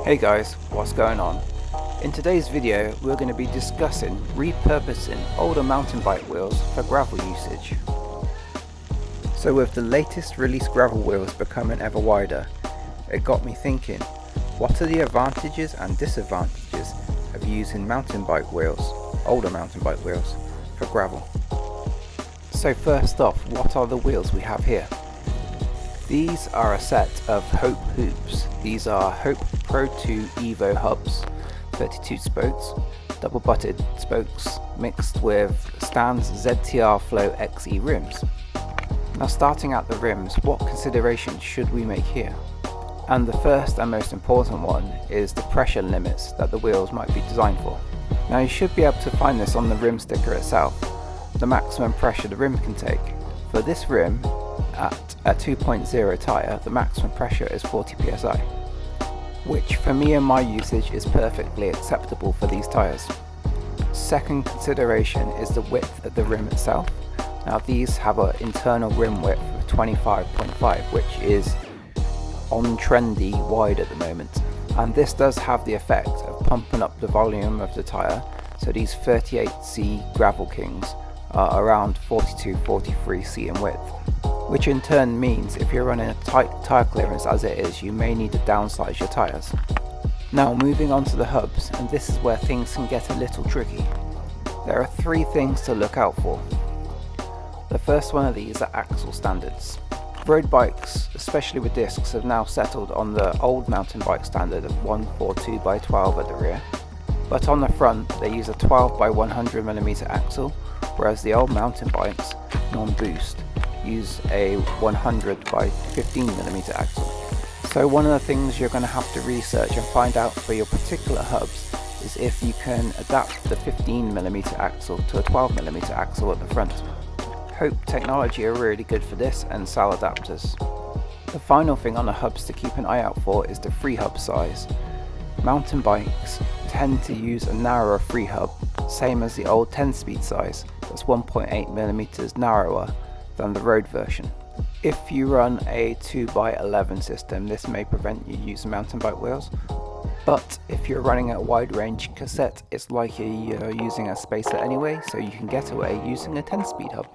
Hey guys, what's going on? In today's video we're going to be discussing repurposing older mountain bike wheels for gravel usage. So with the latest released gravel wheels becoming ever wider, it got me thinking, what are the advantages and disadvantages of using mountain bike wheels, older mountain bike wheels, for gravel? So first off, what are the wheels we have here? These are a set of Hope hoops. These are Hope Pro 2 Evo hubs, 32 spokes, double butted spokes mixed with Stan's ZTR Flow XE rims. Now starting at the rims, what considerations should we make here? And the first and most important one is the pressure limits that the wheels might be designed for. Now you should be able to find this on the rim sticker itself, the maximum pressure the rim can take. For this rim, at a 2.0 tyre, the maximum pressure is 40 psi, which for me and my usage is perfectly acceptable for these tyres. Second consideration is the width of the rim itself. Now these have an internal rim width of 25.5, which is on trendy wide at the moment, and this does have the effect of pumping up the volume of the tyre, so these 38C Gravel Kings are around 42-43C in width, which in turn means if you're running a tight tyre clearance as it is, you may need to downsize your tyres. Now moving on to the hubs, and this is where things can get a little tricky. There are three things to look out for. The first one of these are axle standards. Road bikes, especially with discs, have now settled on the old mountain bike standard of 142x12 at the rear, but on the front they use a 12x100mm axle, whereas the old mountain bikes, non-boost, use a 100x15mm axle. So one of the things you're going to have to research and find out for your particular hubs is if you can adapt the 15mm axle to a 12mm axle at the front. Hope Technology are really good for this and sell adapters. The final thing on the hubs to keep an eye out for is the Freehub size. Mountain bikes tend to use a narrower Freehub, same as the old 10-speed size, that's 1.8mm narrower than the road version. If you run a 2x11 system, this may prevent you using mountain bike wheels, but if you're running a wide range cassette, it's likely you're using a spacer anyway, so you can get away using a 10-speed hub.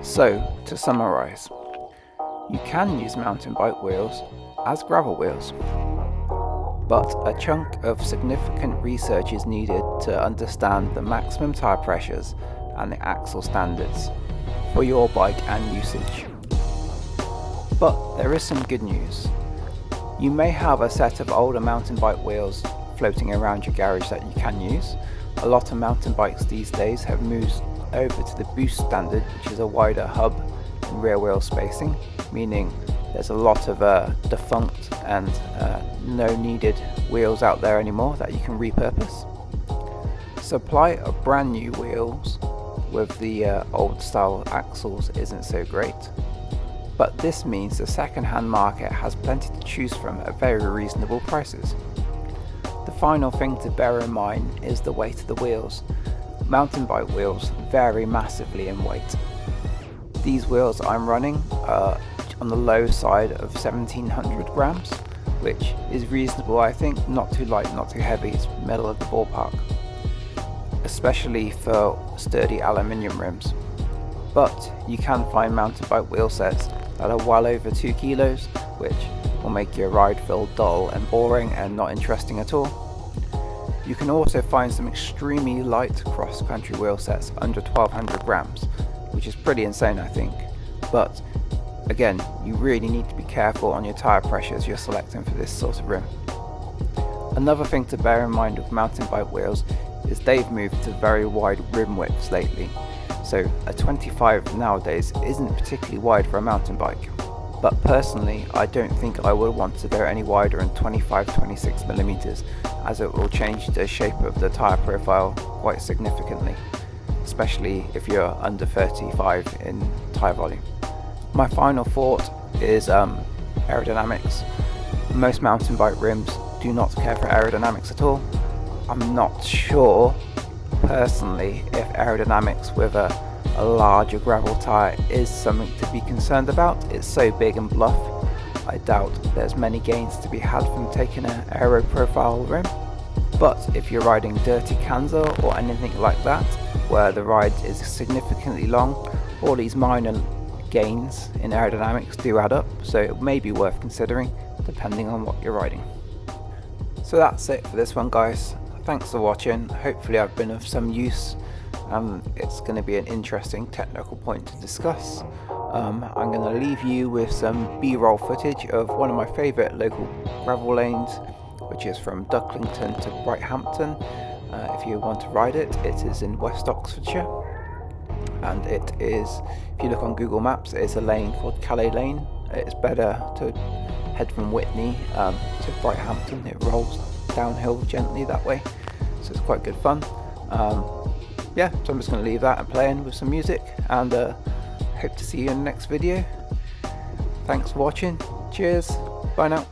So, to summarise, you can use mountain bike wheels as gravel wheels, but a chunk of significant research is needed to understand the maximum tyre pressures and the axle standards for your bike and usage. But there is some good news. You may have a set of older mountain bike wheels floating around your garage that you can use. A lot of mountain bikes these days have moved over to the Boost standard, which is a wider hub and rear wheel spacing, meaning there's a lot of defunct and no needed wheels out there anymore that you can repurpose. Supply of brand new wheels with the old style axles isn't so great, but this means the second-hand market has plenty to choose from at very reasonable prices. The final thing to bear in mind is the weight of the wheels. Mountain bike wheels vary massively in weight. These wheels I'm running are on the low side of 1700 grams, which is reasonable I think, not too light, not too heavy, it's middle of the ballpark, especially for sturdy aluminium rims. But you can find mountain bike wheel sets that are well over 2 kilos, which will make your ride feel dull and boring and not interesting at all. You can also find some extremely light cross-country wheel sets under 1200 grams, which is pretty insane I think, but again, you really need to be careful on your tyre pressures you're selecting for this sort of rim. Another thing to bear in mind with mountain bike wheels is they've moved to very wide rim widths lately, so a 25 nowadays isn't particularly wide for a mountain bike, but personally I don't think I would want to go any wider than 25-26mm, as it will change the shape of the tyre profile quite significantly, especially if you're under 35 in tyre volume. My final thought is aerodynamics. Most mountain bike rims do not care for aerodynamics at all. I'm not sure personally if aerodynamics with a larger gravel tyre is something to be concerned about. It's so big and bluff, I doubt there's many gains to be had from taking an aero profile rim. But if you're riding dirty Kansas or anything like that, where the ride is significantly long, all these minor gains in aerodynamics do add up, so it may be worth considering depending on what you're riding. So that's it for this one, guys. Thanks for watching. Hopefully I've been of some use. It's going to be an interesting technical point to discuss. I'm going to leave you with some B-roll footage of one of my favourite local gravel lanes, which is from Ducklington to Brighthampton. If you want to ride it, it is in West Oxfordshire, and it is, if you look on Google Maps, it's a lane called Calais Lane. It's better to head from Whitney to Brighthampton. It rolls downhill gently that way, so it's quite good fun. Yeah, so I'm just going to leave that and playing with some music, and hope to see you in the next video. Thanks for watching. Cheers. Bye now.